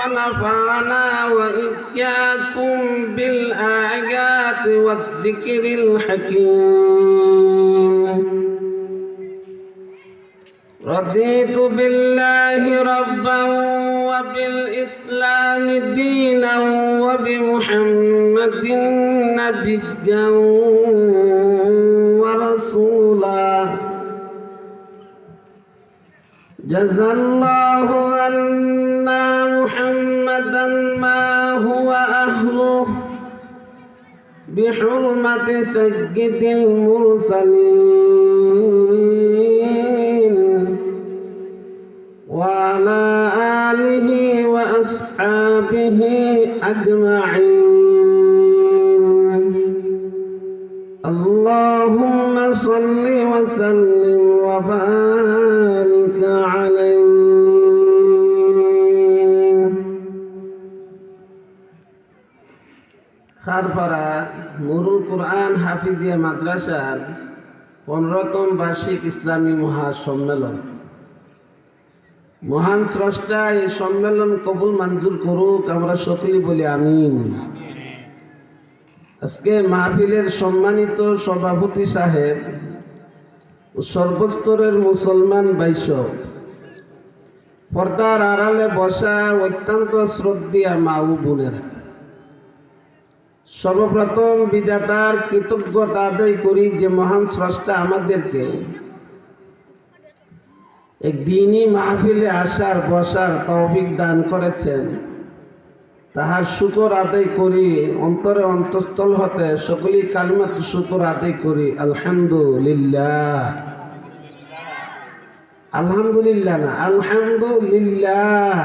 ونفعنا وإياكم بالآيات والذكر الحكيم. رضيت بالله ربا وبالإسلام دينا وبمحمد نبيا ورسولا. جزى الله عنا محمدا ما هو أهله بحرمة سيد المرسلين وعلى آله وأصحابه أجمعين. اللهم صل وسلم وبارك عليه. খারপাড়া নুরুল কুরআন হাফিজিয়া মাদ্রাসার 15তম বার্ষিক ইসলামী মহাসম্মেলন। মহান স্রষ্টা এই সম্মেলন কবুল মঞ্জুর করুক, আমরা সকলেই বলি আমিন। আজকে মাহফিলের সম্মানিত সভাপতি সাহেব, সর্বস্তরের মুসলমান বাইশক, পর্দার আড়ালে বসা অত্যন্ত শ্রদ্ধেয়া মা ও বোনেরা, সর্বপ্রথম বিধাতার কৃতজ্ঞতা আদায় করি যে মহান স্রষ্টা আমাদেরকে এক দিনই মাহফিলে আসার বসার তৌফিক দান করেছেন। তাহার শুকর আদায় করি, অন্তরে অন্তঃস্থল হতে সকলেই কালিমাত শুকর আদায় করি আলহামদুলিল্লাহ। আলহামদুলিল্লাহ না, আলহামদুলিল্লাহ।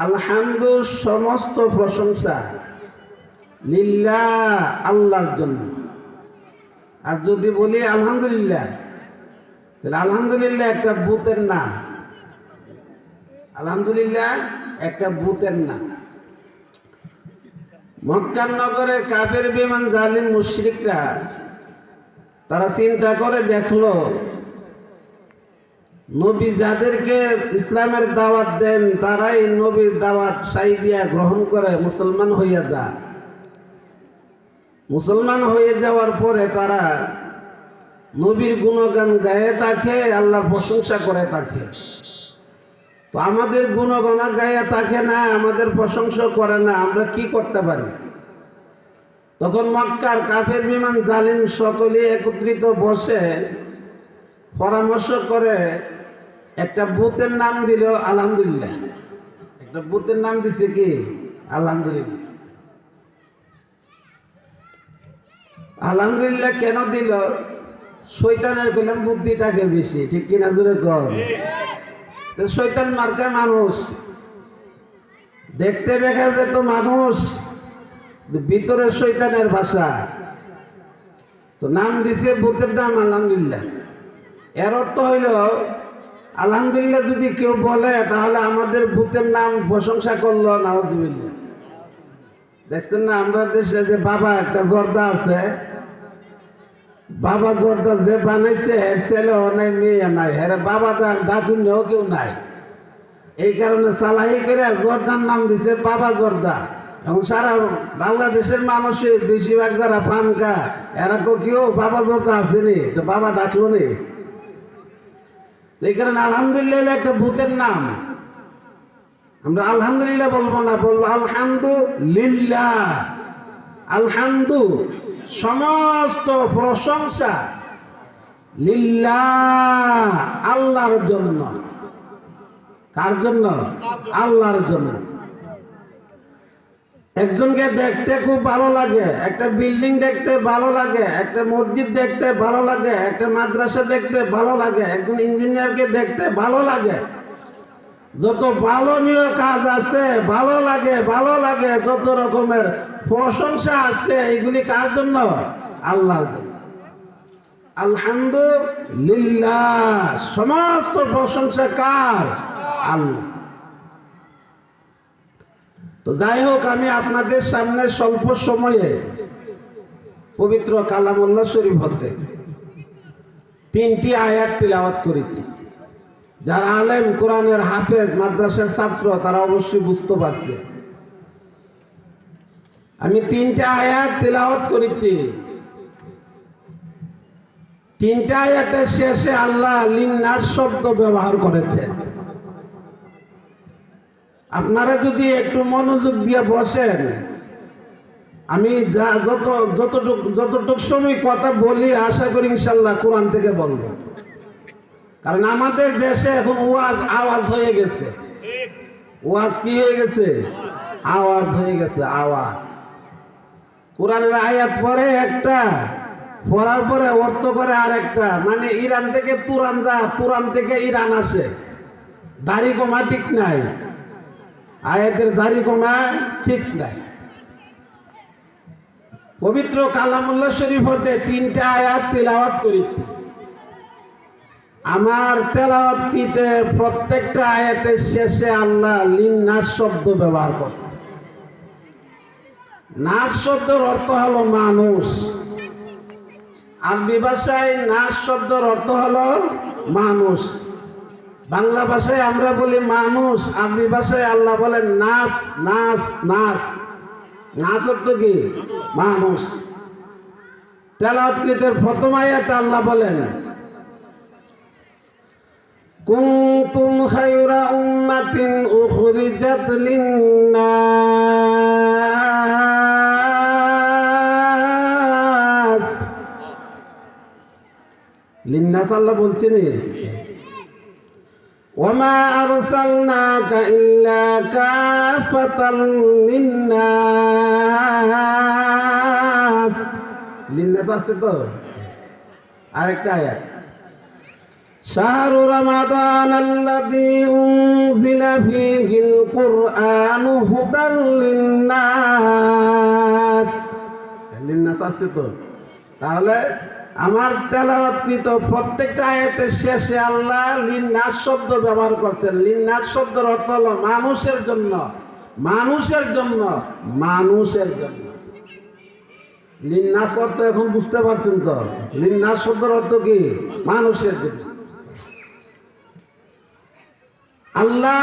আলহামদু সমস্ত প্রশংসা লিল্লাহ, আল্লাহর জন্য। আর যদি বলি আলহামদুলিল্লাহ, তাহলে আলহামদুলিল্লাহ একটা বুতের নাম। আলহামদুলিল্লাহ একটা বুতের নাম। মক্কার নগরের কাফের বেঈমান জালিম মুশরিকরা তারা চিন্তা করে দেখলো, নবী যাদেরকে ইসলামের দাওয়াত দেন তারাই নবীর দাওয়াত সাই দিয়া গ্রহণ করে মুসলমান হইয়া যায়। মুসলমান হয়ে যাওয়ার পরে তারা নবীর গুণগান গায়ে থাকে, আল্লাহর প্রশংসা করে থাকে। তো আমাদের গুণগান গায়ে থাকে না, আমাদের প্রশংসা করে না, আমরা কি করতে পারি? তখন মক্কার কাফের বেঈমান জালিম সকলে একত্রিত বসে পরামর্শ করে একটা বুতের নাম দিল আলহামদুলিল্লাহ। একটা বুতের নাম দিছে কি? আলহামদুলিল্লাহ। আলহামদুলিল্লাহ কেন দিল? শয়তানের কইলাম বুদ্ধিটাকে বেশি, ঠিক কিনা জোরে কর। শয়তান মার্কা মানুষ, দেখতে দেখা যেত মানুষ, ভিতরে শয়তানের ভাষা। তো নাম দিছে বুতের নাম আলহামদুলিল্লাহ। এর অর্থ হইল আলহামদুলিল্লাহ যদি কেউ বলে তাহলে আমাদের ভূতের নাম প্রশংসা করলো, নাউজুবিল্লাহ। দেখছেন না আমরা দেশে যে বাবা একটা জর্দা আছে, বাবা জর্দা যে বানাইছে এর ছেলেও নাই, মেয়ে নাই, হ্যাঁ বাবা ডাকুনেও কেউ নাই। এই কারণে সালাহি করে জর্দার নাম দিছে বাবা জর্দা। এখন সারা বাংলাদেশের মানুষের বেশিরভাগ যারা ফানকা এরা কেউ বাবা জর্দা আসেনি, তো বাবা ডাকলো নি। এই কারণে আলহামদুলিল্লাহ একটা ভূতের নাম। আমরা আলহামদুলিল্লাহ বলবো না, বলবো আলহামদুলিল্লাহ। আলহামদু সমস্ত প্রশংসা লিল্লাহ, আল্লাহর জন্য। কার জন্য? আল্লাহর জন্য। একজনকে দেখতে খুব ভালো লাগে, একটা বিল্ডিং দেখতে ভালো লাগে, একটা মসজিদ দেখতে ভালো লাগে, একটা মাদ্রাসা দেখতে ভালো লাগে, একজন ইঞ্জিনিয়ারকে দেখতে ভালো লাগে। যত ভালোনীয় কাজ আছে ভালো লাগে, ভালো লাগে, যত রকমের প্রশংসা আছে এগুলি কার জন্য? আল্লাহর জন্য। আলহামদুলিল্লাহ, সমস্ত প্রশংসা কার? আল্লাহ। তো যাই হোক, আমি আপনাদের সামনে স্বল্প সময়ে পবিত্র কালামুল্লাহ শরীফ হতে 3টি আয়াত তিলাওয়াত করেছি। যারা আলেম, কোরআনের হাফেজ, মাদ্রাসার ছাত্র, তারা অবশ্যই বুঝতে পারছে। আমি 3টা আয়াত তিলাওয়াত করেছি। 3টা আয়াতের শেষে আল্লাহ লিন্নাস শব্দ ব্যবহার করেছেন। আপনারা যদি একটু মনোযোগ দিয়ে বসেন, আমি যতটুক সময় কথা বলি আশা করি ইনশাল্লাহ কোরআন থেকে বলবো। কারণ আমাদের দেশে এখন আওয়াজ হয়ে গেছে। ওয়াজ কি হয়ে গেছে? আওয়াজ হয়ে গেছে, আওয়াজ। কোরআনের আয়াত পড়ে একটা, পড়ার পরে অর্থ করে আরেকটা। মানে ইরান থেকে তুরান যা, তুরান থেকে ইরান আসে। দাড়ি কমা ঠিক নাই, আয়াতের দাড়ি কমা ঠিক নাই। পবিত্র কালামুল্লাহ শরীফ হতে 3টা আয়াত তিলাওয়াত করেছি। আমার তেলাওয়াতটিতে প্রত্যেকটা আয়াতের শেষে আল্লাহ লিন্নাস শব্দ ব্যবহার করছে। নাস শব্দের অর্থ হলো মানুষ। আরবি ভাষায় নাস শব্দের অর্থ হলো মানুষ। বাংলা ভাষায় আমরা বলি মানুষ, আরবি ভাষায় আল্লাহ বলেন নাস। নাস নাস নাস অর্থ কি? মানুষ। তেলাওয়াতের প্রথম আয়াতে আল্লাহ বলেন, কুনতুম খায়রা উম্মাতিন উখরিজাত লিন্নাস। লিন্নাস আল্লাহ বলছেন, ওয়ামা আরসালনাকা ইল্লা কাফাতাল লিন্নাস। লিন্নাস আছে তো। আরেকটা আয়াত, শাহরু রমাদান আল্লাযী উনজিলা ফীহিল কুরআনু হুদাল লিন্নাস। লিন্নাস আছে তো। তাহলে আমার তেলাওয়াতকৃত প্রত্যেকটা আয়াতের শেষে আল্লাহ লিন্নাস শব্দ ব্যবহার করছেন। লিন্নাস শব্দের অর্থ হলো মানুষের জন্য, মানুষের জন্য, মানুষের জন্য। লিন্নাস অর্থ এখন বুঝতে পারছেন তো? লিন্নাস শব্দের অর্থ কি? মানুষের জন্য। আল্লাহ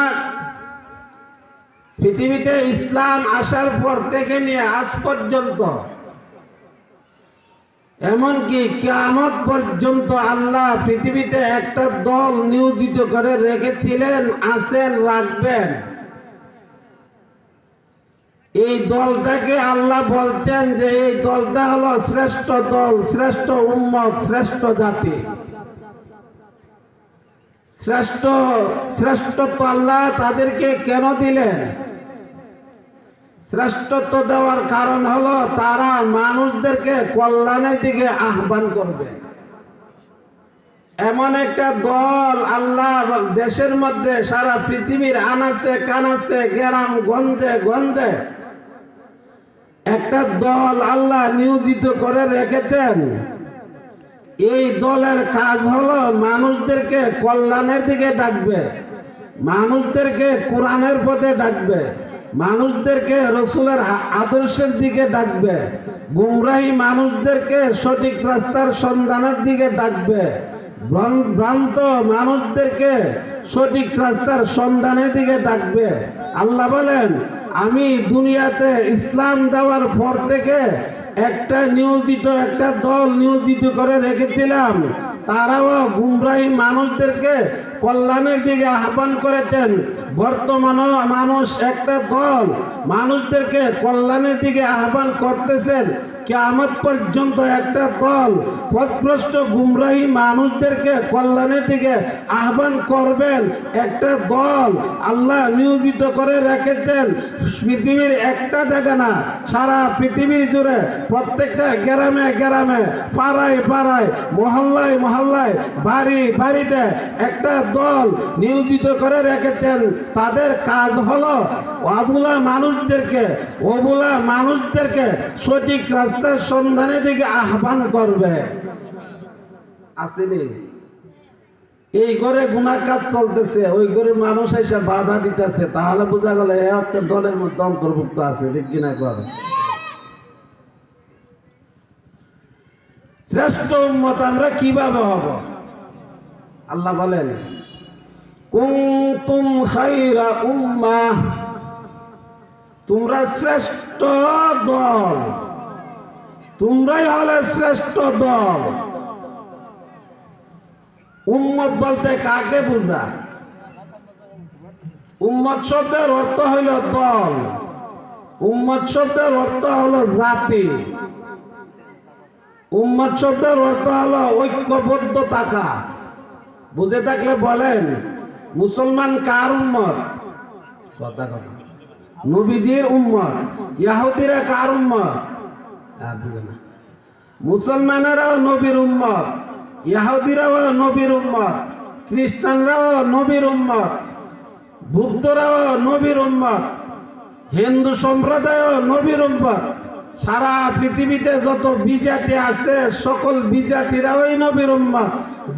পৃথিবীতে ইসলাম আসার পর থেকে নিয়ে আজ পর্যন্ত, এমনকি কিয়ামত পর্যন্ত আল্লাহ পৃথিবীতে একটা দল নিয়োজিত করে রেখেছিলেন, আছেন, রাখবেন। এই দলটাকে আল্লাহ বলছেন যে এই দলটা হলো শ্রেষ্ঠ দল, শ্রেষ্ঠ উম্মত, শ্রেষ্ঠ জাতি। শ্রেষ্ঠত্ব আল্লাহ তাদেরকে কেন দিলেন? শ্রেষ্ঠত্ব দেওয়ার কারণ হলো তারা মানুষদেরকে কল্যাণের দিকে আহ্বান করবে। এমন একটা দল আল্লাহ দেশের মধ্যে, সারা পৃথিবীর আনাচে কানাচে, গ্রাম গঞ্জে গঞ্জে একটা দল আল্লাহ নিয়োজিত করে রেখেছেন। এই দলের কাজ হলো মানুষদেরকে কল্যাণের দিকে ডাকবে, মানুষদেরকে কোরআনের পথে ডাকবে, মানুষদেরকে রসুলের আদর্শের দিকে ডাকবে, গুমরাহী মানুষদেরকে সঠিক রাস্তার সন্ধানের দিকে ডাকবে, ভ্রান্ত মানুষদেরকে সঠিক রাস্তার সন্ধানের দিকে ডাকবে। আল্লাহ বলেন, আমি দুনিয়াতে ইসলাম দেওয়ার পর থেকে একটা দল নিয়োজিত করে রেখেছিলাম। তারাও গুমরাহী মানুষদেরকে কল্যাণের দিকে আহ্বান করেছেন। বর্তমানেও মানুষ একটা দল মানুষদেরকে কল্যাণের দিকে আহ্বান করতেছেন। কিয়ামত পর্যন্ত একটা দল পথভ্রষ্ট গুমরাহী মানুষদেরকে কল্যাণের দিকে আহ্বান করবেন। একটা দল আল্লাহ নিয়োজিত করে রেখেছেন। পৃথিবীর একটা জায়গা না, সারা পৃথিবীর জুড়ে প্রত্যেকটা গ্রামে গ্রামে, পাড়ায় পাড়ায়, মহল্লায় মহল্লায়, বাড়ি বাড়িতে একটা দল নিয়োজিত করে রেখেছেন। তাদের কাজ হলো অবুলা মানুষদেরকে সঠিক রাস্তার সন্ধানের দিকে আহ্বান করবে। আসেনি? এই ঘরে গুনাহ কাজ চলতেছে, ওই ঘরে মানুষ এসে বাধা দিতেছে, তাহলে বোঝা গেল একটা দলের মধ্যে অন্তর্ভুক্ত আছে। ঠিক কিনা কর? শ্রেষ্ঠ উম্মত আমরা কিভাবে হব? আল্লাহ বলেন, কুনতুম খায়রা উম্মাহ, তোমরা শ্রেষ্ঠ দল, তোমরাই হলে শ্রেষ্ঠ দল। উম্মত বলতে কাকে বোঝায়? উম্মত শব্দের অর্থ হইল দল, উম্মত শব্দের অর্থ হলো জাতি, উম্মত শব্দের অর্থ হলো ঐক্যবদ্ধ থাকা। বুঝে থাকলে বলেন, মুসলমান কার উম্মত? নবীজির উম্মত। ইহুদিরা কার উম্মত? মুসলমানেরাও নবীর উম্মত, ইহুদিরাও নবীর উম্মত, খ্রিস্টানরাও নবীর উম্মত, বুদ্ধরাও নবীর উম্মত, হিন্দু সম্প্রদায়ও নবীর উম্মত। সারা পৃথিবীতে যত বিজাতি আছে সকল বিজাতিরাও নবীর উম্মত,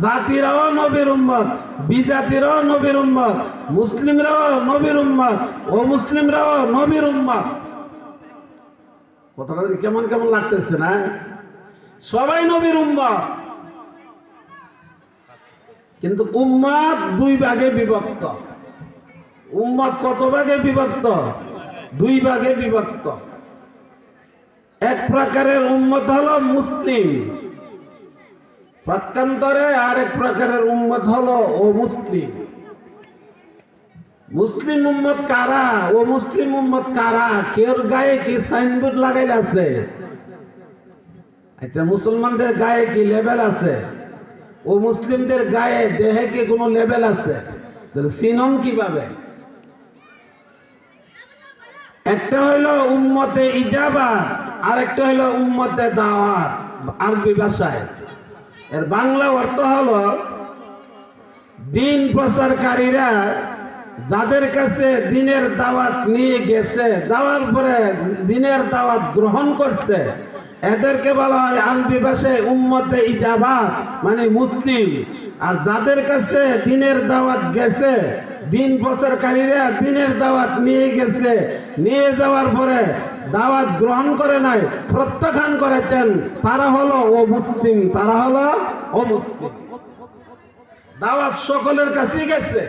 জাতিরাও নবীর উম্মত, বিজাতিরাও নবীর উম্মত, মুসলিমরাও নবীর উম্মত, অমুসলিমরাও নবীর উম্মত। কথাটা কেমন কেমন লাগতেছে না? সবাই নবীর উম্মত, কিন্তু উম্মত দুই ভাগে বিভক্ত। উম্মত কত ভাগে বিভক্ত? দুই ভাগে বিভক্ত। এক প্রকারের উম্মত হলো মুসলিম পক্ষান্তরে, আরেক প্রকারের উম্মত হলো অমুসলিম। মুসলিম উম্মত কারা, ও মুসলিম উম্মত কারা? কেউ গায়ে কি সাইনবোর্ড লাগাইল আছে? আচ্ছা, মুসলমানদের গায়ে কি লেবেল আছে? ও মুসলিমদের গায়ে দেহে কি কোনো লেবেল আছে? তাহলে চিনন কিভাবে? একটা হইল উম্মতে ইজাবাত, আরেকটা হইল উম্মতে দাওয়াত আরবি ভাষায়। এর বাংলা অর্থ হলো দিন প্রচারকারীরা যাদের কাছে দিনের দাওয়াত নিয়ে গেছে, যাওয়ার পরে দিনের দাওয়াত গ্রহণ করছে, এদেরকে বলা হয় আরবি ভাষায় উম্মতে ইজাবাত, মানে মুসলিম। আর যাদের কাছে দিনের দাওয়াত গেছে, দিন প্রচারকারীরা দিনের দাওয়াত নিয়ে গেছে, নিয়ে যাওয়ার পরে দাওয়াত গ্রহণ করে নাই, প্রত্যাখ্যান করেছেন, তারা হলো ও মুসলিম, তারা হলো ও মুসলিম। দাওয়াত সকলের কাছেই গেছে।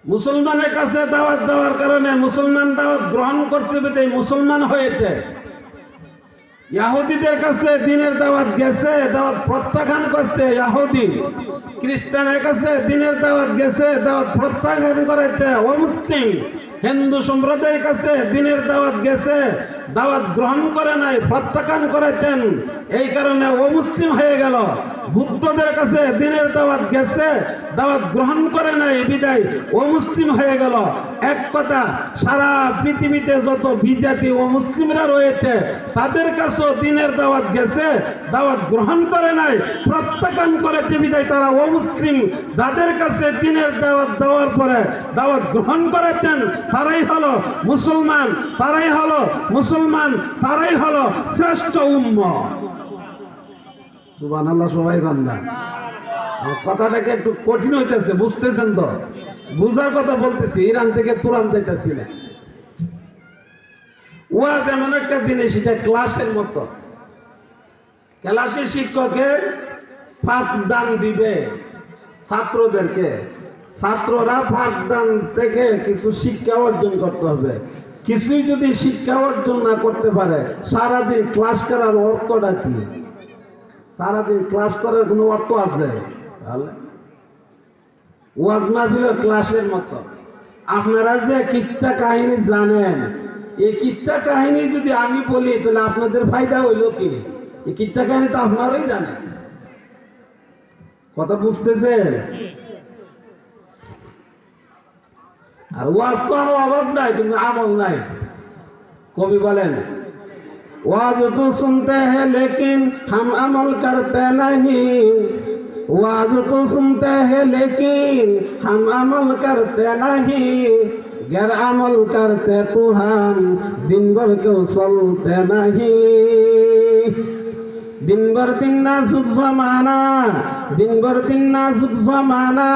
মুসলমানের কাছে দাওয়াত দেওয়ার কারণে মুসলমান দাওয়াত গ্রহণ করছে, বিধায় মুসলমান হয়েছে। ইহুদিদের কাছে দিনের দাওয়াত গেছে, দাওয়াত প্রত্যাখ্যান করছে ইহুদি। খ্রিস্টানের কাছে দিনের দাওয়াত গেছে, দাওয়াত প্রত্যাখ্যান করেছে ও মুসলিম। হিন্দু সম্প্রদায়ের কাছে দিনের দাওয়াত গেছে, দাওয়াত গ্রহণ করে নাই, প্রত্যাখ্যান করেছেন, এই কারণে ও মুসলিম হয়ে গেল। বুদ্ধদের কাছে দিনের দাওয়াত গেছে, দাওয়াত গ্রহণ করে নাই, বিদায় ও মুসলিম হয়ে গেল। এক কথা, সারা পৃথিবীতে যত বিজাতি ও মুসলিমরা রয়েছে তাদের কাছেও দিনের দাওয়াত গেছে, দাওয়াত গ্রহণ করে নাই, প্রত্যাখ্যান করেছে, বিদায় তারা ও মুসলিম। যাদের কাছে দিনের দাওয়াত দেওয়ার পরে দাওয়াত গ্রহণ করেছেন তারাই হলো মুসলমান, তারাই হলো মুসলমান, তারাই হলো শ্রেষ্ঠ উম্মত। সুবহানাল্লাহ, সবাই গন্ধা। কথাটাকে একটু কঠিন হইতেছে, বুঝতেছেন তো? বুঝার কথা বলতেছি, ইরান থেকে তুরান যাইতেছি না। ওয়াজ এমন একটা জিনিস, এটা ক্লাসের মতো। ক্লাসের শিক্ষকের পাঠদান দিবে ছাত্রদেরকে, ছাত্ররা পাঠদান থেকে কিছু শিক্ষা অর্জন করতে হবে। কিছুই যদি শিক্ষা অর্জন না করতে পারে, সারাদিন ক্লাস করার অর্থটা কি? সারাদিন ক্লাস করার কোনো অর্থ আছে? তাহলে ওয়াজ মাহফিল ক্লাসের মতো। আপনারা যে কিচ্ছা কাহিনী জানেন, এই কিচ্ছা কাহিনী যদি আমি বলি তাহলে আপনাদের ফায়দা হইল কি? এই কিচ্ছা কাহিনী তো আপনারাই জানেন। কথা বুঝতেছেন? আর ওয়াজ তো আমার অভাব নাই, কিন্তু আমল নাই। কবি বলেন, वाज तो सुनते हैं लेकिन हम अमल करते नहीं, वाज तो सुनते हैं लेकिन हम अमल करते नहीं, गैर अमल करते तो हम दिन भर क्यों चलते नहीं। दिन भर दिन नाजुक ज़माना, दिन भर दिन नाजुक ज़माना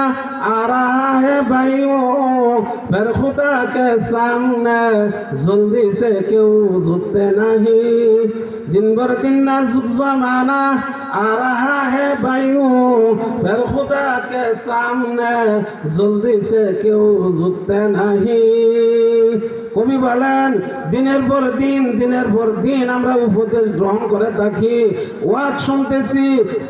आ रहा है भाइयों, फिर खुदा के सामने जल्दी से क्यों झुकते नहीं दिन भर दिन नाजुक जमाना आ रहा है भाइयों फिर खुदा के सामने जल्दी से क्यों झुकते नहीं কবি বলেন দিনের পর দিন আমরা উপদেশ গ্রহণ করে থাকি ওয়াজ শুনতেছি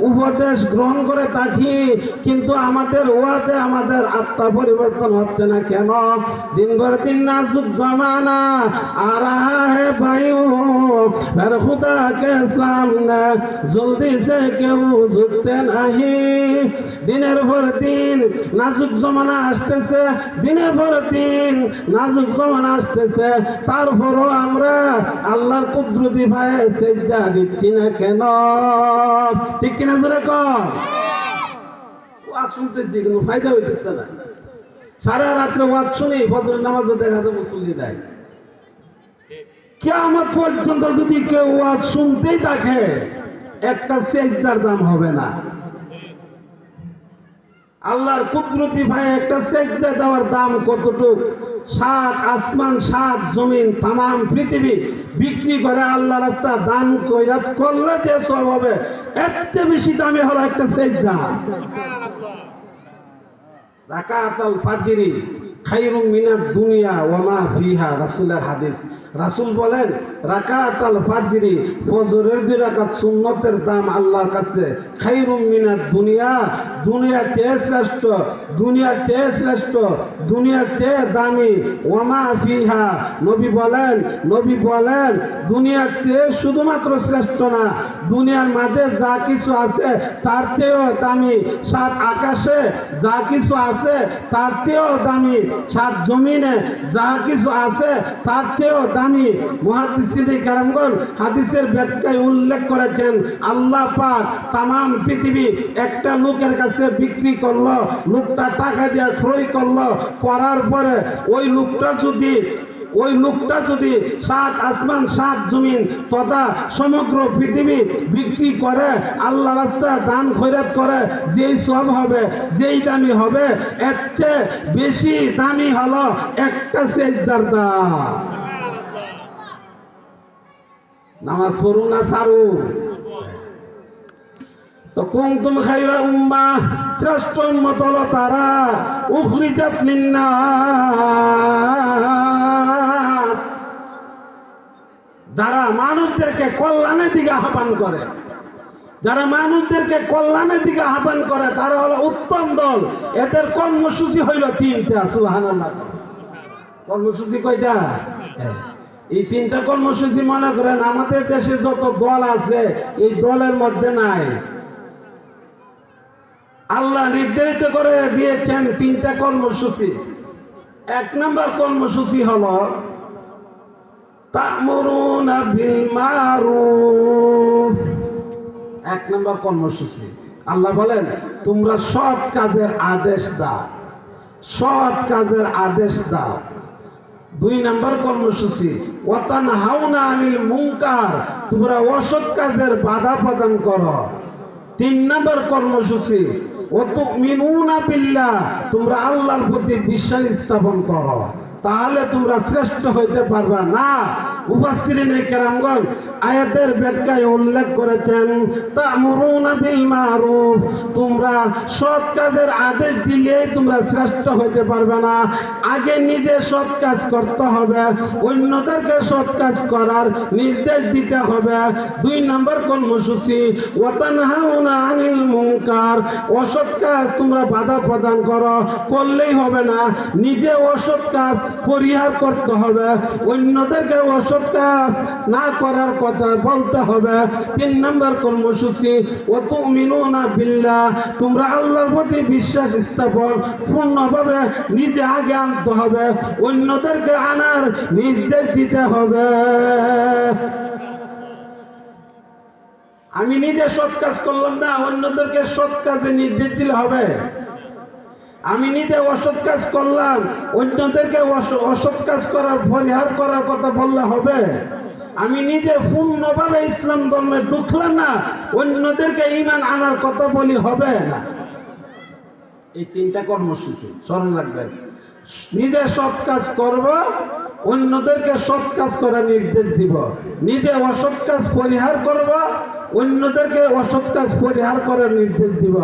উপদেশ গ্রহণ করে থাকি কিন্তু আমাদের ওয়াজে আমাদের আত্মা পরিবর্তন হচ্ছে না কেন দিন ভর দিন নাজুক জমানা आ रहा है भाइयों फिर खुदा के सामने जल्दी से क्यों झुकते नहीं দিনের পর দিন নাজুক জমানা আসতেছে দিনের পর দিন নাজুক জমানা আসতেছে তারপরও আমরা আল্লাহর কুদরতি পায়ে সেজদা দিচ্ছি না কেন ঠিক কিনা জোরে কর ওয়াজ শুনতেছি কিন্তু ফায়দা হইতেছে না সারা রাত্রে ওয়াজ শুনি ফজরের নামাজে দেখা যায় মুসল্লি দেয় কিয়ামত পর্যন্ত যদি কেউ ওয়াজ শুনতেই থাকে একটা সেজদার দাম হবে না আল্লাহর কুদরতি ভাই একটা সেজদা দেওয়ার দাম কতটুক সাত আসমান সাত জমিন তামাম পৃথিবী বিক্রি করে আল্লাহর রাস্তা দান কইরাত করলে যে সব হবে এর চেয়ে বেশি দামি হলো একটা সেজদা রাকাতুল ফাজরি খায়রুম মিনাদ দুনিয়া ওয়া মা ফিহা রাসূলের হাদিস রাসূল বলেন রাকাতুল ফাজরি ফজরের 2 রাকাত সুন্নতের দাম আল্লাহর কাছে খায়রুম মিনাদ দুনিয়া দুনিয়ার চেয়ে শ্রেষ্ঠ দুনিয়ার চেয়ে দামি ওয়া মা ফিহা নবী বলেন দুনিয়ার চেয়ে শুধুমাত্র শ্রেষ্ঠ না দুনিয়ার মাঝে যা কিছু আছে তার চেয়েও দামি সাত আকাশে যা কিছু আছে তার চেয়েও দামি সাত জমিনে যা কিছু আছে তার চেয়েও দামি মুহাদ্দিসিনে কেরামগণ হাদিসের ব্যাখ্যায় উল্লেখ করেছেন আল্লাহ পাক তামাম পৃথিবী একটা লোকের কাছে বিক্রি করলো লোকটা টাকা দিয়ে ক্রয় করলো করার পরে ওই লোকটা যদি সাত আসমান সাত জমিন তথা সমগ্র পৃথিবী বিক্রি করে আল্লাহ রাস্তায় দান খয়রাত করে যেই সব হবে যেই দামি হবে এর চেয়ে বেশি দামি হলো একটা সেজদার দাম নামাজ পড়ুন না সারু তো কুনতুম খায়রা উম্মাহ শ্রেষ্ঠ উম্মত হলো তারা উখরিজাত লিন্নাস যারা মানুষদেরকে কল্যাণের দিকে আহ্বান করে তারা হলো উত্তম দল এদের কর্মসূচি হইল 3টা সুবহানাল্লাহ কর্মসূচি কয়টা এই 3টা কর্মসূচি মনে করেন আমাদের দেশে যত দল আছে এই দলের মধ্যে নাই আল্লাহ নির্ধারিত করে দিয়েছেন 3টা কর্মসূচি 1 নম্বর কর্মসূচি হলো তা'মুরুনা বিল মারুফ 1 নম্বর কর্মসূচি আল্লাহ বলেন তোমরা সৎ কাজের আদেশ দাও 2 নম্বর কর্মসূচি ওয়া তানহাউনা আনিল মুনকার তোমরা অসৎ কাজের বাধা প্রদান করো 3 নম্বর কর্মসূচি ও তুমিনুনা বিল্লাহ তোমরা আল্লাহর প্রতি বিশ্বাস স্থাপন করো তাহলে তোমরা শ্রেষ্ঠ হইতে পারবে না মুফাসসিরিনে কেরামগণ আয়াতের ব্যাখ্যায় উল্লেখ করেছেন তা'মুরুনা বিল মারুফ তোমরা সৎ কাজের আদেশ দিলেই তোমরা শ্রেষ্ঠ হইতে পারবে না আগে নিজে সৎ কাজ করতে হবে অন্যদেরকে সৎ কাজ করার নির্দেশ দিতে হবে 2 নম্বর কর্মসূচি ওয়া তানহাউনা আনিল মুনকার অসৎ কাজ তোমরা বাধা প্রদান করলেই হবে না নিজে অসৎ কাজ পরিহার করতে হবে অন্যদেরকে অসৎ কাজ না করার কথা বলতে হবে 3 নম্বর কর্মসূচি ওয়া তুমিনুনা বিল্লাহ তোমরা আল্লাহর প্রতি বিশ্বাস স্থাপন পূর্ণভাবে নিজে আগে আনতে হবে অন্যদেরকে আনার নির্দেশ দিতে হবে আমি নিজে সৎ কাজ করলাম না অন্যদেরকে সৎ কাজে নির্দেশ দিলে হবে আমি নিজে অসৎ কাজ করলাম অন্যদেরকে অসৎ কাজ করার পরিহার করার কথা বললে হবে আমি নিজে পূর্ণভাবে ইসলাম ধর্মে ঢুকলাম না অন্যদেরকে ঈমান আনার কথা বলি হবে না এই 3টা কর্মসূচি স্মরণ রাখবেন নিজে সৎ কাজ করব, অন্যদেরকে সৎ কাজ করার নির্দেশ দিব। নিজে অসৎ কাজ পরিহার করব, অন্যদেরকে অসৎ কাজ পরিহার করার নির্দেশ দিব।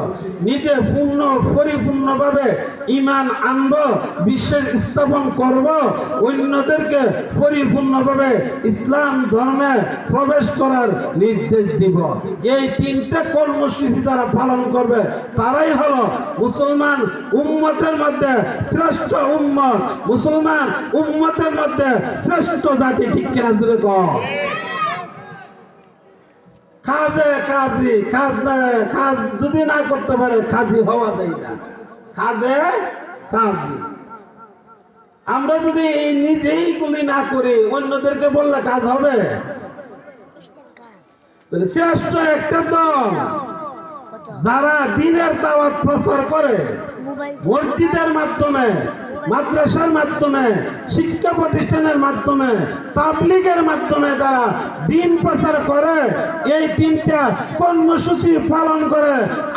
নিজে পরিপূর্ণভাবে ঈমান আনব, বিশ্বাস স্থাপন করব, অন্যদেরকে পরিপূর্ণভাবে ইসলাম ধর্মে প্রবেশ করার নির্দেশ দিব। এই তিনটে কর্মসূচি তারা পালন করবে, তারাই হলো মুসলমান উম্মতের মধ্যে শ্রেষ্ঠ উম্মত, মুসলমান উম্মতের মধ্যে শ্রেষ্ঠ জাতি। ঠিক কিনা জোরে কও? কাজ যদি না করতে পারে কাজী হওয়া যায় না। কাজী আমরা যদি নিজেই গুলি না করি, অন্যদেরকে বললে কাজ হবে? তাহলে শ্রেষ্ঠ একটা দল যারা দ্বীনের দাওয়াত প্রচার করে, মসজিদের মাধ্যমে, মাদ্রাসার মাধ্যমে, শিক্ষা প্রতিষ্ঠানের মাধ্যমে, তাবলীগের মাধ্যমে তারা দ্বীন প্রচার করে, এই তিনটা কর্মসূচি পালন করে।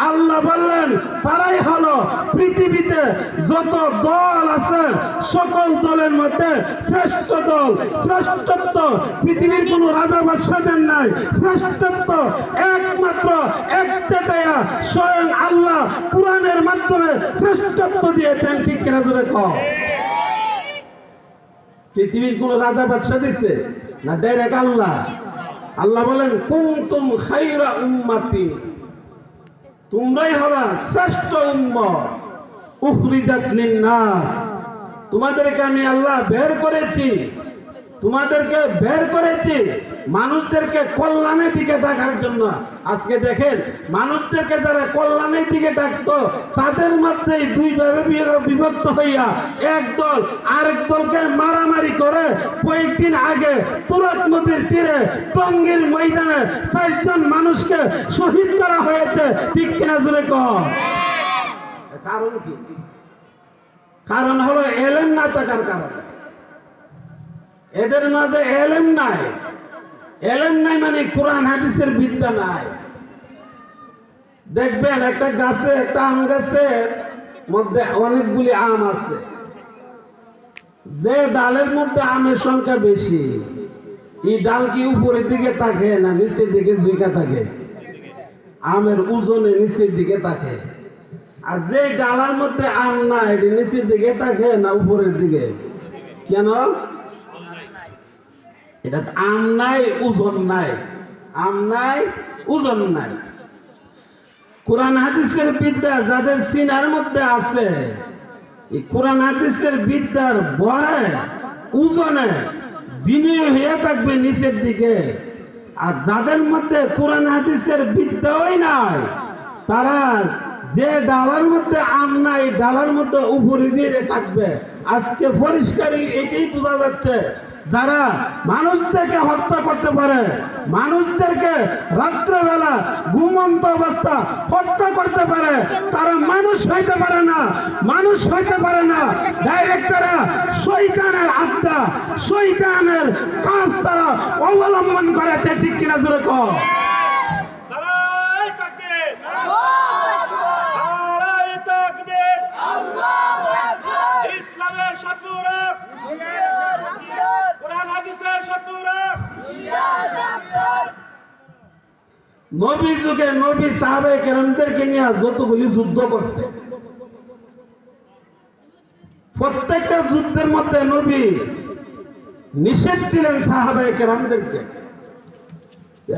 আল্লাহ বললেন তারাই হলো পৃথিবীতে যত দল আছে সকল দলের মধ্যে শ্রেষ্ঠ দল। শ্রেষ্ঠত্ব পৃথিবীর কোন রাজা বাদশাদের নাই, শ্রেষ্ঠত্ব একমাত্র একটাইয়া স্বয়ং আল্লাহ কুরআনের মাধ্যমে শ্রেষ্ঠত্ব দিয়েছেন। ঠিক কিনা জোরে কও? পৃথিবীর কোন রাজা বাদশা দিছে না, ডাইরেক্ট আল্লাহ। আল্লাহ বলেন কুনতুম খায়রা উম্মাতি, তোমরাই হলো শ্রেষ্ঠ উম্মত, উখরিজাত লিন-নাস, তোমাদেরকে আমি আল্লাহ বের করেছি, তোমাদেরকে বের করেছি মানুষদেরকে কল্যাণের দিকে ডাকার জন্য। আজকে দেখেন মানুষদেরকে যারা কল্যাণের দিকে ডাকতো তাদের মধ্যেই দুই ভাবে বিভক্ত হইয়া এক দল আরেক দলকে মারামারি করে। কয়েকদিন আগে তুরাগ নদীর তীরে টঙ্গীর ময়দানে 4 জন মানুষকে শহীদ করা হয়েছে। ঠিক কিনা জোরে কও? কারণ কি? কারণ হলো এলেম না থাকার কারণে। এদের মাঝে এলেম নাই। এলেম নাই মানে কোরআন হাদিসের বিদ্যা নাই। দেখবেন একটা গাছে, একটা আম গাছের মধ্যে অনেকগুলি আম আছে, যে ডালের মধ্যে আমের সংখ্যা বেশি, এই ডাল কি উপরের দিকে তাকে না নিচের দিকে ঝুঁকা থাকে? আমের ওজনে নিচের দিকে তাকে। আর যে ডালার মধ্যে আম নাই, এটি নিচের দিকে তাকে না উপরের দিকে? কেন? এটা আম নাই, ওজন নাই। আম নাই, ওজন নাই। কোরআন হাদিসের বিদ্যা যাদের সিনার মধ্যে আছে, এই কোরআন হাদিসের বিদ্যার ভরে ওজনে বিনিয়োগ হয়ে থাকবে নিচের দিকে। আর যাদের মধ্যে কোরআন হাদিসের বিদ্যাই নাই, তারা যে ডালার মধ্যে আম নাই, ডালার মধ্যে উপরে দিয়ে থাকবে। আজকে পরিষ্কার এটাই বোঝা যাচ্ছে, যারা মানুষদেরকে হত্যা করতে পারে, মানুষদেরকে রাত্রেবেলা ঘুমন্ত অবস্থা হত্যা করতে পারে, তারা মানুষ হইতে পারে না। মানুষ হইতে পারে না। ডাইরেক্ট তারা শয়তানের আড্ডা, শয়তানের কাজ তারা অবলম্বন করে। ঠিক কিনা জোরে কও? নবী যুগে নবী সাহাবায়ে কেরামদেরকে নিয়ে যতগুলি যুদ্ধ করছে, প্রত্যেকটা যুদ্ধের মধ্যে নবী নিষেধ দিলেন সাহাবায়ে কেরামদেরকে,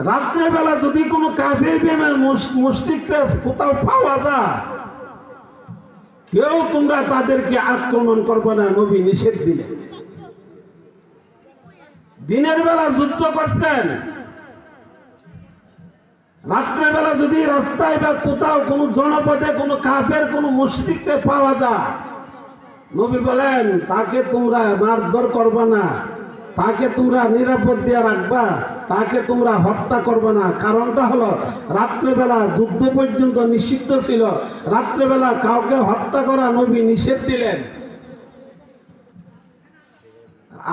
রাত্রেবেলা যদি কোনো কাফির বেঈমান মুশরিকরা কোথাও পাওয়া যায়, কেউ তোমরা তাদেরকে আক্রমণ করবে না। নবী নিষেধ দিলেন। দিনের বেলা যুদ্ধ করতেন, রাত্রেবেলা যদি রাস্তায় বা কোথাও কোনো জনপদে কোনো কাফের কোনো মুশরিককে পাওয়া যায়, নবী বলেন তাকে তোমরা মারধর করবে না, তাকে তোমরা নিরাপদ দিয়ে রাখবা, তাকে তোমরা হত্যা করবে না। কারণটা হলো রাত্রেবেলা যুদ্ধ পর্যন্ত নিষিদ্ধ ছিল, রাত্রেবেলা কাউকে হত্যা করা নবী নিষেধ দিলেন।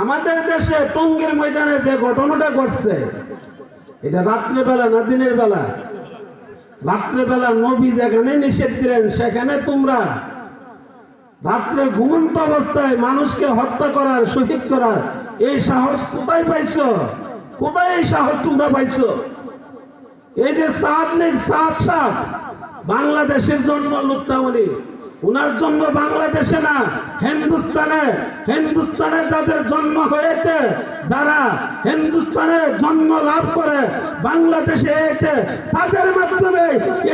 আমাদের দেশে টঙ্গীর ময়দানে যে ঘটনাটা ঘটছে, এটা রাত্রেবেলা না দিনের বেলা? রাত্রেবেলা নবী যেখানে নিষেধ দিলেন সেখানে তোমরা রাত্রে ঘুমন্ত অবস্থায় মানুষকে হত্যা করার, শহীদ করার এই সাহস কোথায় পাইছো? কোথায় এই সাহস তোমরা পাইছো? এই যে সাদ সাহেব বাংলাদেশের জন্ম লুপ্তামণি, উনার জন্ম বাংলাদেশে না হিন্দুস্তানে। হিন্দুস্তানে যাদের জন্ম হয়েছে, যারা হিন্দুস্তানে জন্ম লাভ করে বাংলাদেশে এসে, তাদের মাধ্যমে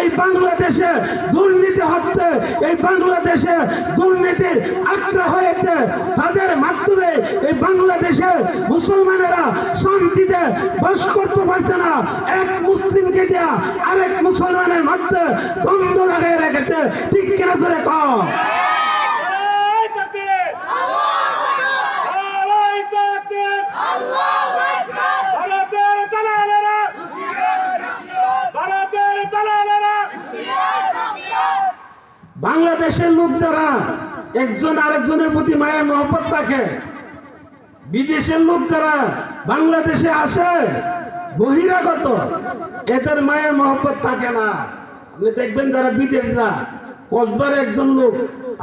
এই বাংলাদেশে দুর্নীতি হচ্ছে, এই বাংলাদেশে দুর্নীতির আক্রা হয়েছে। তাদের মাধ্যমে এই বাংলাদেশে মুসলমানেরা শান্তিতে বাস করতে পারছে না। এক মুসলিমকে দিয়া আরেক মুসলমানের মধ্যে দ্বন্দ্ব লাগিয়ে রেখেছে। ঠিক কিনা ধরে কম বাংলাদেশের লোক যারা একজন আরেকজনের প্রতি মায়া মহব্বত থাকে, বিদেশের লোক যারা বাংলাদেশে আসে বহিরাগত, এদের মায়া মহব্বত থাকে না। আপনি দেখবেন যারা বিদেশ যায়, কসবার একজন লোক,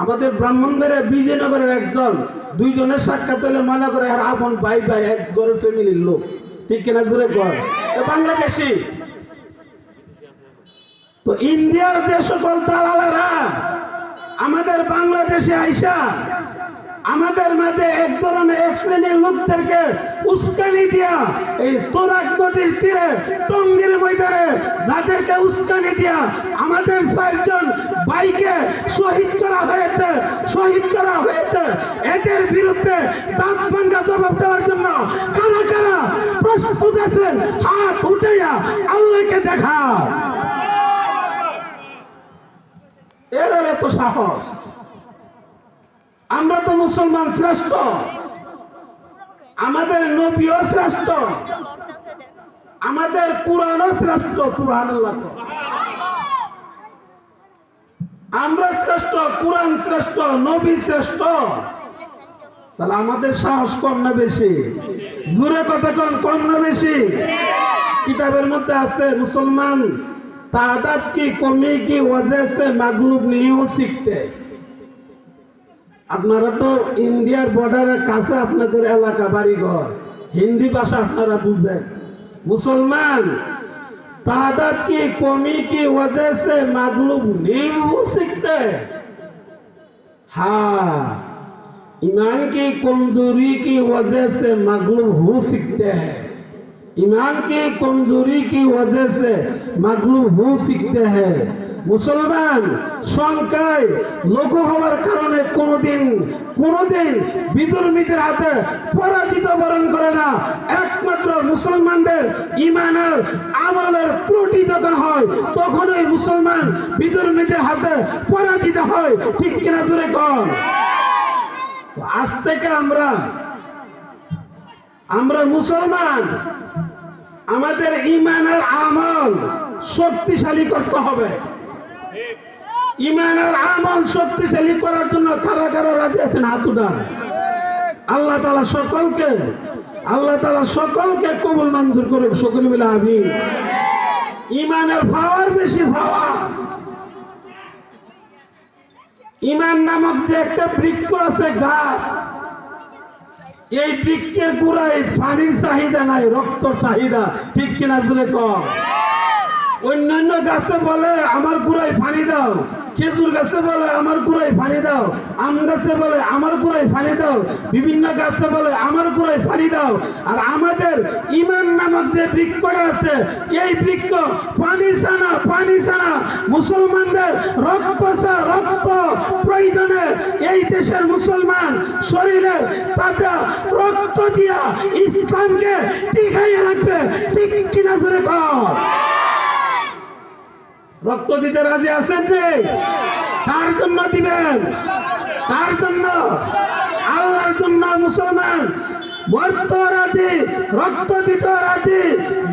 আমাদের ব্রাহ্মণবাড়িয়া বিজয়নগরের একজন, দুইজনের সাক্ষাৎ হলে মনে করে আর আপন ভাই ভাই, এক ঘরের ফ্যামিলির লোক। ঠিক কিনা জোরে কর। বাংলাদেশি তো ইন্ডিয়ার যে সকল দালালেরা আমাদের বাংলাদেশে আইসা আমাদের মাঝে এক ধরনের এক শ্রেণীর লোকদেরকে উস্কানি দিয়া, এই তোরাক নদীর তীরে টঙ্গীর ময়দানে যাদেরকে উস্কানি দিয়া আমাদের 4 জন ভাইকে শহীদ করা হয়েছে, এদের বিরুদ্ধে দাঁত ভাঙ্গা জবাব দেওয়ার জন্য কারা কারা প্রস্তুত আছেন? হাত উঠাইয়া আল্লাহকে দেখা। এর এত সাহস! আমরা তো মুসলমান শ্রেষ্ঠ, আমাদের নবীও শ্রেষ্ঠ, আমাদের কুরআনও শ্রেষ্ঠ। সুবহানাল্লাহ। আমরা শ্রেষ্ঠ, কুরআন শ্রেষ্ঠ, নবী শ্রেষ্ঠ, তাহলে আমাদের সাহস কম না বেশি? জোরে কথা কম, কম না বেশি? কিতাবের মধ্যে আছে মুসলমান तादाद की कमी की वजह से मगलूब नहीं हो सकते। আপনারা তো ইন্ডিয়ার বর্ডারের কাছে আপনাদের এলাকা বাড়িঘর, হিন্দি ভাষা আপনারা বুঝেন। মুসলমান तादाद की कमी की वजह से मगलूब नहीं हो सकते। हाँ, ईमान की कमजोरी की वजह से मगलूब हो सकते हैं। ईमान की कमजोरी की वजह से मगलूब हो सकते हैं। मुसलमान সংখ্যায় লঘু হওয়ার কারণে কোনোদিন বিধর্মীদের হাতে পরাজিত বরণ করে না। একমাত্র মুসলমানদের ঈমানের আমলের ত্রুটি যখন হয়, তখনই মুসলমান বিধর্মীদের হাতে পরাজিত হয়। ঠিক কিনা জোরে কর। আজ থেকে আমরা মুসলমান, আমাদের ঈমানের আমল শক্তিশালী করতে হবে। ঈমানের আমল শক্তিশালী করার জন্য কারা কারা রাজি আছেন? হাত উঠান। আল্লাহ তাআলা সকলকে কবুল মঞ্জুর করুক। সকলে মিলে আমিন। ঈমানের পাওয়ার বেশি পাওয়া। ঈমান নামক যে একটা বৃক্ষ আছে, গাছ, এই বৃক্ষের গোড়ায় পানির চাহিদা নাই, রক্তর চাহিদা। ঠিক কিনা জুড়ে কম। অন্যান্য গাছে বলে আমার গোড়ায় পানি দাও, খেজুর গাছে বলে আমার গোড়ায় পানি দাও, আম গাছে বলে আমার গোড়ায় পানি দাও, বিভিন্ন গাছে বলে আমার গোড়ায় পানি দাও। আর আমাদের ঈমান নামক যে বৃক্ষটা আছে, এই বৃক্ষ পানি ছাড়া মুসলমানদের রক্ত প্রয়োজনে এই দেশের মুসলমান শরীরের তাজা রক্ত দিয়া ইসলামকে টিকাইয়ে রাখবে। ঠিক কিনা ধরে কর। রক্ত দিতে রাজি আছেন? কার জন্য দিবেন? কার জন্য? আল্লাহর জন্য। মুসলমান মরতে রাজি, রক্ত দিতে রাজি,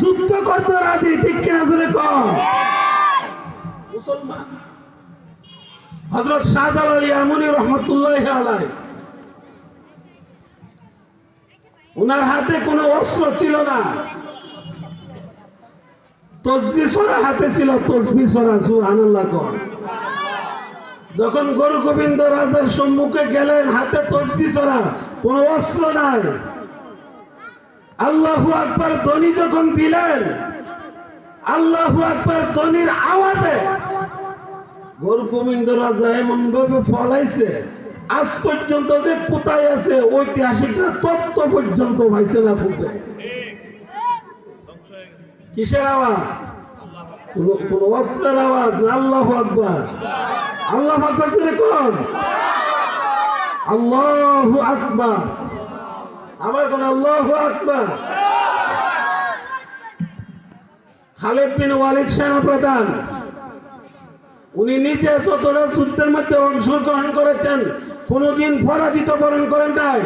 যুদ্ধ করতে রাজি। ঠিক কিনা ধরে কর। মুসলমান হযরত শাহজালাল ইয়ামানি রাহমাতুল্লাহি আলাইহি, ওনার হাতে কোনো অস্ত্র ছিল না, তসবিহ ছড়া হাতে ছিল, তসবিহ ছড়া। সুবহানাল্লাহ। যখন গুরু গোবিন্দ রাজার সম্মুখে গেলেন, হাতে তসবি ছড়া, কোনো অস্ত্র নাই, আল্লাহু আকবার ধ্বনি যখন দিলেন, আল্লাহু আকবার ধ্বনির আওয়াজে গুরু গোবিন্দ রাজা এমন ভাবে ফলাইছে, আজ পর্যন্ত যে কোথায় আছে ঐতিহাসিকরা তত্ত্ব পর্যন্ত পাইছে না। ফুটে কিসের আওয়াজ? কোন অস্ত্রের আওয়াজ না। আল্লাহু আকবার, আল্লাহু আকবার জোরে কোন, আল্লাহু আকবার, আবার কোন আল্লাহু আকবার। খালিদ বিন ওয়ালিদ সেনাপ্রধান, উনি নিজে যতটা যুদ্ধের মধ্যে অংশগ্রহণ করেছেন, কোনদিন পরাজিত বরণ করেন নাই।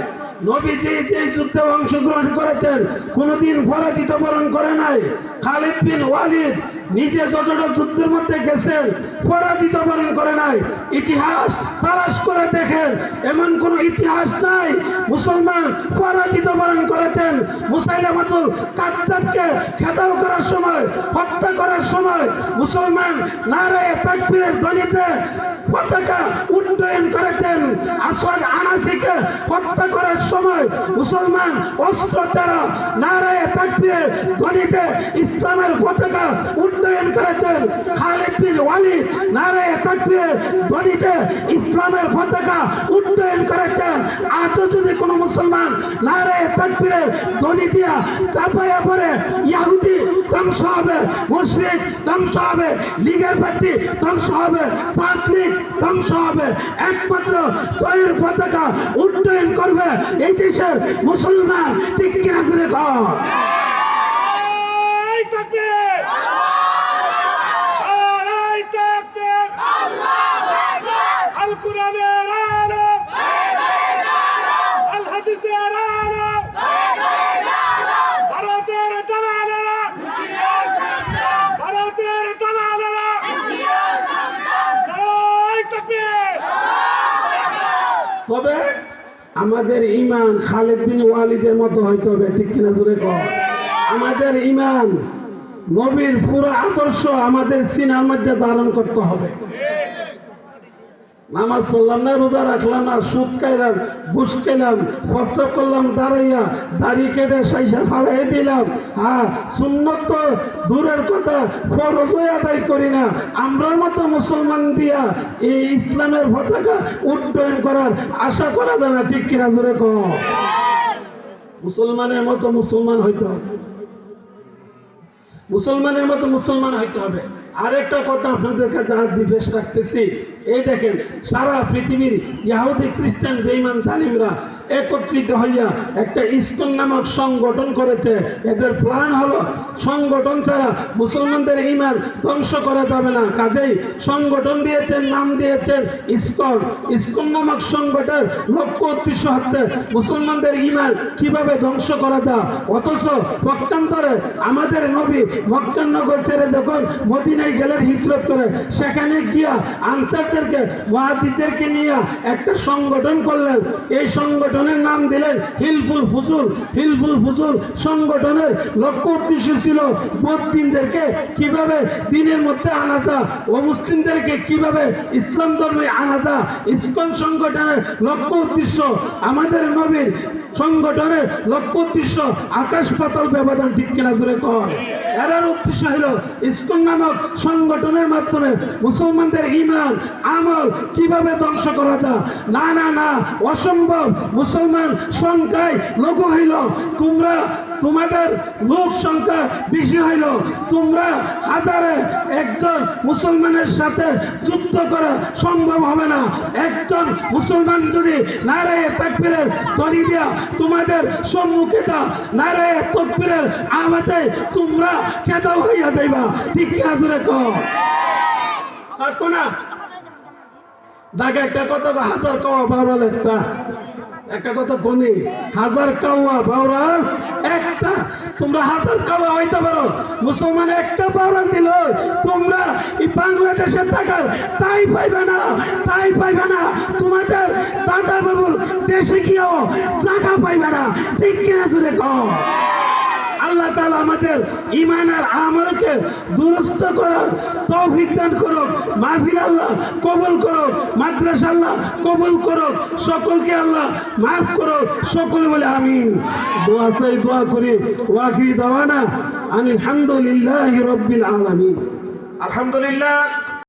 নবীজি যে যুদ্ধে অংশগ্রহণ করেছেন, কোনদিন পরাজিত বরণ করে নাই। খালিদ বিন ওয়ালিদ নিজে যতটা যুদ্ধের মধ্যে গেছেন, পরাজিত বরণ করে নাই। ইতিহাস তালাশ করে দেখেন, এমন কোন ইতিহাস নাই মুসলমান পরাজিত বরণ করেছেন। মুসাইলামাতুল কাযযাবকে খেতাব করার সময়, হত্যা করার সময় মুসলমান নারায়ে তাকবীরের ধ্বনিতে পতাকা উড্ডয়ন করেছেন। আসওয়াদ আনাসিকে হত্যা করার সময় মুসলমান অস্ত্র ছাড়া নারায়ে তাকবীরের ধ্বনিতে ইসলামের পতাকা উড্ডয়ন করেছেন। খালিদ বিন ওয়ালিদ নারায়ে তাকবীরের ধ্বনিতে ইসলামের পতাকা উড্ডয়ন করেছেন। আজও যদি কোনো মুসলমান নারায়ে তাকবীরের ধ্বনি দিয়া চাপাইয়া পড়ে, ইহুদি ধ্বংস হবে, মুশরিক ধ্বংস হবে, লীগের পার্টি ধ্বংস হবে, ছাত্রলীগ ধ্বংস হবে। একমাত্র জয়ের পতাকা উড্ডয়ন করবে এই দেশের মুসলমান। ঠিক কিনা করে কর? তবে আমাদের ইমান খালিদ বিন ওয়ালিদের মতো হইতে হবে। ঠিক কিনা জোরে কর? আমাদের ইমান নবীর পুরো আদর্শ আমাদের সিনার মধ্যে ধারণ করতে হবে। নামাজ পড়লাম না, রোজা রাখলাম না, সুদ খাইলাম, ঘুষ খেলাম, প্রস্তাব করলাম দাঁড়াইয়া, দাড়ি কেটে সাইসা ফালাই দিলাম, হ্যাঁ সুন্নত তো দূরের কথা, ফরজও আদায় করি না। আমরার মতো মুসলমান দিয়া এই ইসলামের পতাকা উড্ডয়ন করার আশা করা যায় না। ঠিক কিনা জোরে কর? মুসলমানের মতো মুসলমান হইতে হবে, মুসলমানের মতো মুসলমান হইতে হবে। আরেকটা কথা আপনাদের কাছে আজ জিজ্ঞেস রাখতেছি, এই দেখেন সারা পৃথিবীর ইহুদি খ্রিস্টান বেঈমান জালিমরা একত্রিত হইয়া একটা ইসকন নামক সংগঠন করেছে। এদের প্ল্যান হলো সংগঠন ছাড়া মুসলমানদের ঈমান ধ্বংস করা যাবে না। কাজেই সংগঠন দিয়েছেন, নাম দিয়েছেন ইসকন। ইসকন নামক সংগঠন লক্ষ্য উদ্দেশ্য হচ্ছে মুসলমানদের ঈমান কিভাবে ধ্বংস করা যায়। অথচ পক্ষান্তরে আমাদের নবী মক্কা নগর ছেড়ে যখন মদিনায় গেলেন হিজরত করে, সেখানে গিয়া আনসারদেরকে মুহাজিরদেরকে নিয়ে একটা সংগঠন করলেন। এই সংগঠনের নাম দিলেন হিলফুল ফুজুল। হিলফুল ফুজুল সংগঠনের লক্ষ্য উদ্দেশ্য ছিল বদ্দিনদেরকে কিভাবে দিনের মধ্যে আনা যায়, ও মুসলিমদেরকে কিভাবে ইসলাম ধর্মে আনা যায়। ইসকন সংগঠনের লক্ষ্য উদ্দেশ্য, আমাদের নবীর সংগঠনের লক্ষ্য উদ্দেশ্য আকাশ পাতাল ব্যবধান। ঠিক কিনা জোরে কর? এর উদ্দেশ্য হল ইসকন নামক সংগঠনের মাধ্যমে মুসলমানদের ঈমান আমল কিভাবে ধ্বংস করা যায়। না না না, অসম্ভব। মুসলমান সংখ্যায় লঘু হইল, তোমরা তোমাদের লোক সংখ্যা বেশি হইল, তোমরা হাজারে একজন মুসলমানের সাথে যুদ্ধ করা সম্ভব হবে না। একজন মুসলমান যদি নারায়ে তাকবীরের ধ্বনি দিয়া তোমাদের সম্মুখে দা, নারায়ে তাকবীরের আওয়াজে তোমরা কেদাও হইয়া যাইবা। ঠিক কিনা জোরে কর? আর কোনা ঢাকা একটা কথা, হাজার কাওয়া বাউরাল একটা কথা কোনি, হাজার কাওয়া বাউরাল একটা। তোমরা হাজার কাওয়া হইতে পারো, মুসলমান একটা বাউরাল দিল তোমরা এই বাংলাদেশের টাকার তাই পাইবে না, তাই পাইবে না। তোমাদের দাদা বাবুর দেশে গিয়েও জায়গা পাইবে না। ঠিক কিনা জোরে কর? আল্লাহ তাআলা আমাদের ঈমান আর আমলকে দুরুস্ত করার তৌফিক দান করুক। মাহফিল আল্লাহ কবুল করুক, মাদ্রাসা আল্লাহ কবুল করুক, সকলকে আল্লাহ মাফ করুক। সকলে বলে আমিন। দোয়া চাই, দোয়া করি। ওয়াখির দাওয়ানা আলহামদুলিল্লাহি রাব্বিল আলামিন। আলহামদুলিল্লাহ।